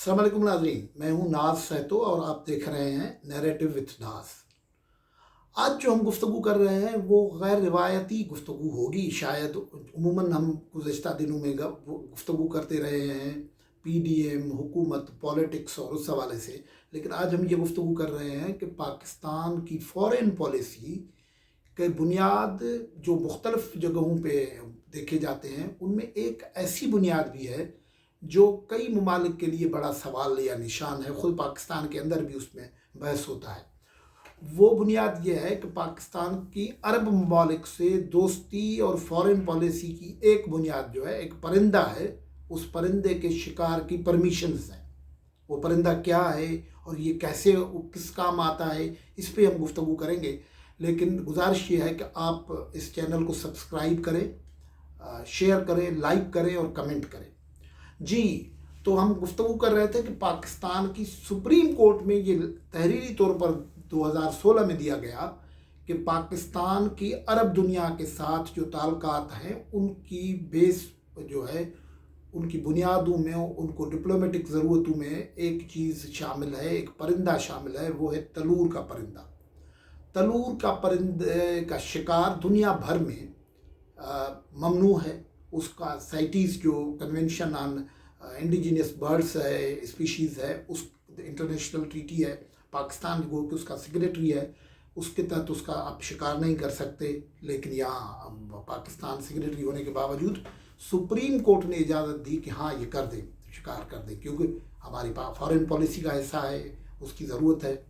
अस्सलाम वालेकुम नाज़रीन, मैं हूँ नाज सहतो और आप देख रहे हैं नैरेटिव विथ नाज। आज जो हम गुफ्तगू कर रहे हैं वो गैर रिवायती गुफ्तगू होगी शायद। उमूमन हम गुज़श्ता दिनों में गुफ्तगू करते रहे हैं पीडीएम, हुकूमत, पॉलिटिक्स और उस हवाले से, लेकिन आज हम ये गुफ्तगू कर रहे हैं कि पाकिस्तान की फ़ॉरेन पॉलिसी के बुनियाद जो मुख्तलिफ़ जगहों पे देखे जाते हैं, उनमें एक ऐसी बुनियाद भी है जो कई ममालिक के लिए बड़ा सवाल या निशान है। ख़ुद पाकिस्तान के अंदर भी उसमें बहस होता है। वो बुनियाद ये है कि पाकिस्तान की अरब ममालिक से दोस्ती और फ़ॉरेन पॉलिसी की एक बुनियाद जो है, एक परिंदा है, उस परिंदे के शिकार की परमिशंस हैं। वो परिंदा क्या है और ये कैसे किस काम आता है, इस पे हम गुफ्तगू करेंगे। लेकिन गुजारिश ये है कि आप इस चैनल को सब्सक्राइब करें, शेयर करें, लाइक करें और कमेंट करें। जी, तो हम गुफ्तगू कर रहे थे कि पाकिस्तान की सुप्रीम कोर्ट में ये तहरीरी तौर पर 2016 में दिया गया कि पाकिस्तान की अरब दुनिया के साथ जो ताल्लुकात हैं उनकी बेस जो है, उनकी बुनियादों में, उनको डिप्लोमेटिक ज़रूरतों में एक चीज़ शामिल है, एक परिंदा शामिल है, वो है तलूर का परिंदा। तलूर का परिंदे का शिकार दुनिया भर में ममनू है। उसका साइटीज़ जो कन्वेंशन ऑन इंडिजिनियस बर्ड्स है, स्पीशीज़ है, उस इंटरनेशनल ट्रीटी है, पाकिस्तान जो कि उसका सेक्रेटरी है, उसके तहत उसका आप शिकार नहीं कर सकते। लेकिन यहाँ पाकिस्तान सेक्रेटरी होने के बावजूद सुप्रीम कोर्ट ने इजाज़त दी कि हाँ, ये कर दें, शिकार कर दें, क्योंकि हमारी फॉरेन पॉलिसी का हिस्सा है, उसकी ज़रूरत है।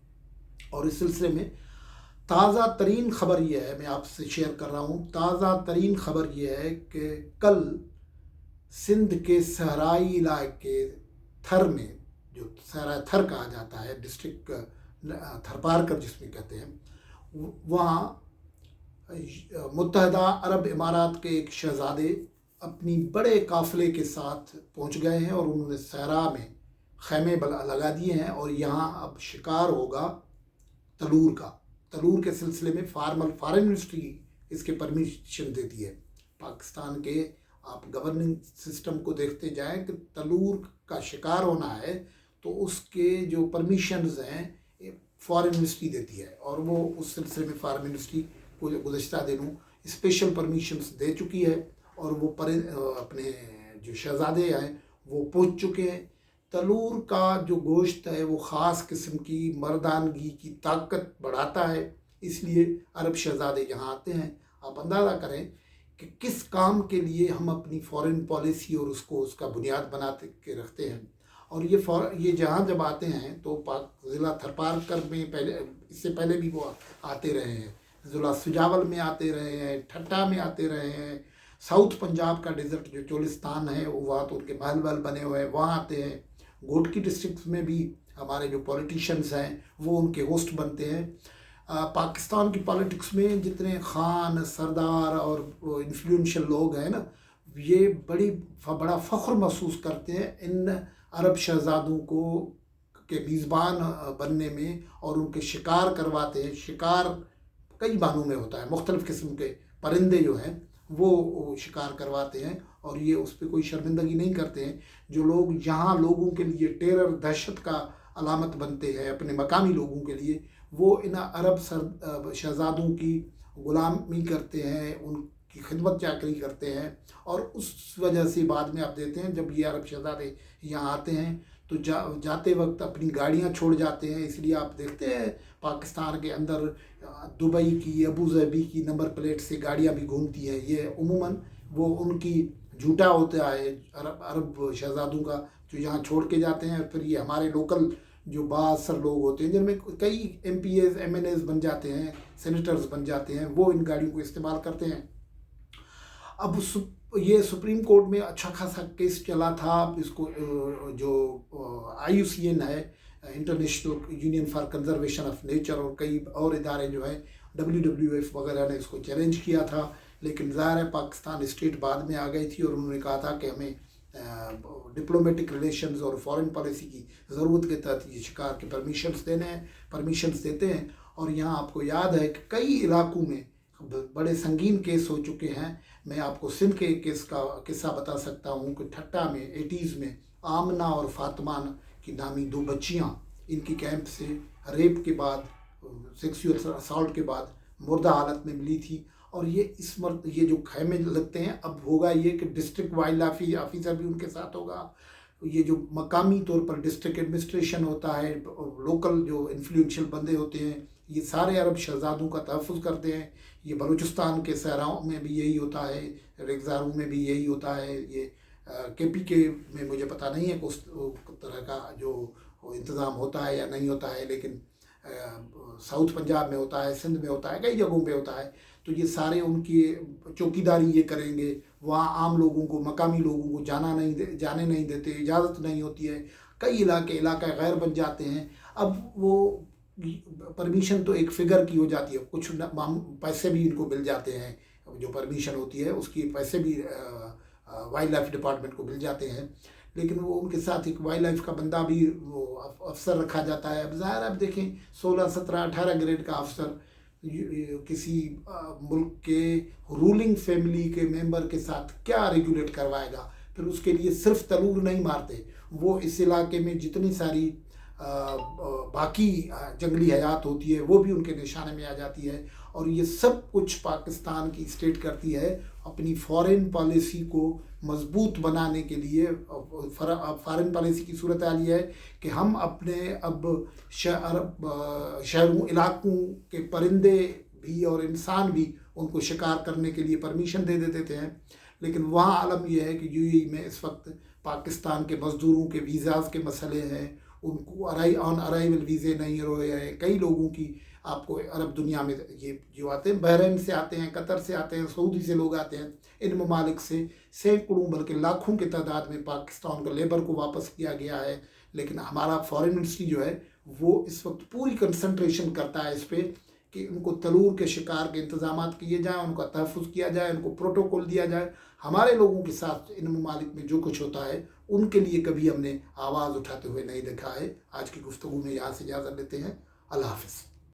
और इस सिलसिले में ताज़ा तरीन ख़बर यह है, मैं आपसे शेयर कर रहा हूँ, ताज़ा तरीन ख़बर यह है कि कल सिंध के सहराई इलाके थर में, जो सहरा थर कहा जाता है, डिस्ट्रिक्ट थरपारकर जिसमें कहते हैं, वहाँ मुत्तहदा अरब इमारात के एक शहज़ादे अपनी बड़े काफ़िले के साथ पहुँच गए हैं और उन्होंने सहरा में ख़ैमे लगा दिए हैं और यहाँ अब शिकार होगा तलूर का। तलूर के सिलसिले में फॉरेन मिनिस्ट्री इसके परमिशन देती है। पाकिस्तान के आप गवर्निंग सिस्टम को देखते जाएं कि तलूर का शिकार होना है तो उसके जो परमिशंस हैं फॉरेन मिनिस्ट्री देती है, और वो उस सिलसिले में फॉरेन मिनिस्ट्री को गुज़श्ता दिनों स्पेशल परमिशंस दे चुकी है और वो अपने जो शहज़ादे हैं वो पहुंच चुके हैं। तलूर का जो गोश्त है वो ख़ास किस्म की मर्दानगी की ताकत बढ़ाता है, इसलिए अरब शहज़ादे यहाँ आते हैं। आप अंदाज़ा करें कि किस काम के लिए हम अपनी फ़ॉरेन पॉलिसी और उसका बुनियाद बनाते के रखते हैं। और ये जहाँ जब आते हैं तो ज़िला थरपारकर में इससे पहले भी वो आते रहे हैं, ज़िला सुजावल में आते रहे हैं, ठट्टा में आते रहे हैं, साउथ पंजाब का डेजर्ट जो चोलिस्तान है वो वहाँ तो उनके महल वहल बने हुए हैं, वहाँ आते हैं। गोडकी डिस्ट्रिक्ट में भी हमारे जो पॉलिटिशियंस हैं वो उनके होस्ट बनते हैं। पाकिस्तान की पॉलिटिक्स में जितने खान, सरदार और इन्फ्लुएंशियल लोग हैं ना, ये बड़ा फ़ख्र महसूस करते हैं इन अरब शहज़ादों को के मेज़बान बनने में और उनके शिकार करवाते हैं। शिकार कई मानों में होता है, मुख्तलिफ़ किस्म के परिंदे जो हैं वो शिकार करवाते हैं और ये उस पर कोई शर्मिंदगी नहीं करते हैं। जो लोग यहाँ लोगों के लिए टेरर, दहशत का अलामत बनते हैं अपने मकामी लोगों के लिए, वो इन अरब शहज़ादों की ग़ुलामी करते हैं, उनकी खिदमत चाकरी करते हैं। और उस वजह से बाद में आप देते हैं जब ये अरब शहज़ादे यहाँ आते हैं तो जाते वक्त अपनी गाड़ियाँ छोड़ जाते हैं। इसलिए आप देखते हैं पाकिस्तान के अंदर दुबई की, अबू धाबी की नंबर प्लेट से गाड़ियाँ भी घूमती हैं। ये उमूमन वो उनकी झूठा होता है अरब शहज़ादों का, जो यहाँ छोड़ के जाते हैं। फिर ये हमारे लोकल जो बासर लोग होते हैं जिनमें कई MPs, MNAs बन जाते हैं, सेनेटर्स बन जाते हैं, वो इन गाड़ियों को इस्तेमाल करते हैं। अब ये सुप्रीम कोर्ट में अच्छा खासा केस चला था। इसको जो IUCN है, international union for conservation of nature, और कई और इदारे जो हैं WWF वगैरह ने इसको चैलेंज किया था। लेकिन ज़ाहिर है पाकिस्तान स्टेट बाद में आ गई थी और उन्होंने कहा था कि हमें डिप्लोमेटिक रिलेशंस और फॉरेन पॉलिसी की ज़रूरत के तहत ये शिकार के परमिशंस देते हैं। और यहाँ आपको याद है कि कई इलाकों में बड़े संगीन केस हो चुके हैं। मैं आपको सिंध के केस का किस्सा बता सकता हूँ कि ठट्टा में 80s में आमना और फातिमा की नामी 2 बच्चियां इनकी कैंप से रेप के बाद, सेक्सुअल असॉल्ट के बाद मुर्दा हालत में मिली थी। और ये जो खैमे लगते हैं, अब होगा ये कि डिस्ट्रिक्ट वाइल्ड लाइफ ऑफिसर भी उनके साथ होगा। ये जो मकामी तौर पर डिस्ट्रिक्ट एडमिनिस्ट्रेशन होता है, लोकल जो इन्फ्लुएंशियल बंदे होते हैं, ये सारे अरब शहजादों का तहफ़्फ़ुज़ करते हैं। ये बलूचिस्तान के सहराओं में भी यही होता है, रेगज़ारों में भी यही होता है। ये KPK में मुझे पता नहीं है उस तरह का जो इंतज़ाम होता है या नहीं होता है, लेकिन साउथ पंजाब में होता है, सिंध में होता है, कई जगहों पे होता है। तो ये सारे उनकी चौकीदारी ये करेंगे। वहाँ आम लोगों को, मकामी लोगों को जाने नहीं देते, इजाज़त नहीं होती है। कई इलाके गैर बन जाते हैं। अब वो परमिशन तो एक फ़िगर की हो जाती है, कुछ पैसे भी इनको मिल जाते हैं। जो परमिशन होती है उसकी पैसे भी वाइल्ड लाइफ डिपार्टमेंट को मिल जाते हैं, लेकिन वो उनके साथ एक वाइल्ड लाइफ का बंदा भी वो अफसर रखा जाता है। अब ज़ाहिर अब देखें 16, 17, 18 ग्रेड का अफसर किसी मुल्क के रूलिंग फैमिली के मेंबर के साथ क्या रेगुलेट करवाएगा। फिर उसके लिए सिर्फ तलूर नहीं मारते, वो इस इलाके में जितनी सारी बाकी जंगली हयात होती है वो भी उनके निशाने में आ जाती है। और ये सब कुछ पाकिस्तान की स्टेट करती है अपनी फॉरेन पॉलिसी को मजबूत बनाने के लिए। फॉरेन पॉलिसी की सूरत हाल ये है कि हम अपने अब शहरों इलाकों के परिंदे भी और इंसान भी उनको शिकार करने के लिए परमिशन दे देते हैं। लेकिन वहाँ आलम यह है कि UAE में इस वक्त पाकिस्तान के मज़दूरों के वीज़ाज़ के मसले हैं, उनको ऑन अराइवल वीज़े नहीं हो रहे हैं। कई लोगों की आपको अरब दुनिया में ये जो आते हैं, बहरीन से आते हैं, कतर से आते हैं, सऊदी से लोग आते हैं। इन ममालिक से सैकड़ों बल्कि लाखों की तादाद में पाकिस्तान को लेबर को वापस किया गया है। लेकिन हमारा फॉरेन मिनिस्ट्री जो है वो इस वक्त पूरी कंसंट्रेशन करता है इस पर कि उनको तलूर के शिकार के इंतजाम किए जाएँ, उनका तहफ़्फ़ुज़ किया जाए, उनको प्रोटोकॉल दिया जाए। हमारे लोगों के साथ इन ममालिक में जो कुछ होता है उनके लिए कभी हमने आवाज़ उठाते हुए नहीं देखा है। आज की गुफ्तगू में यहाँ से इजाज़त लेते हैं। अल्लाह हाफ़िज़।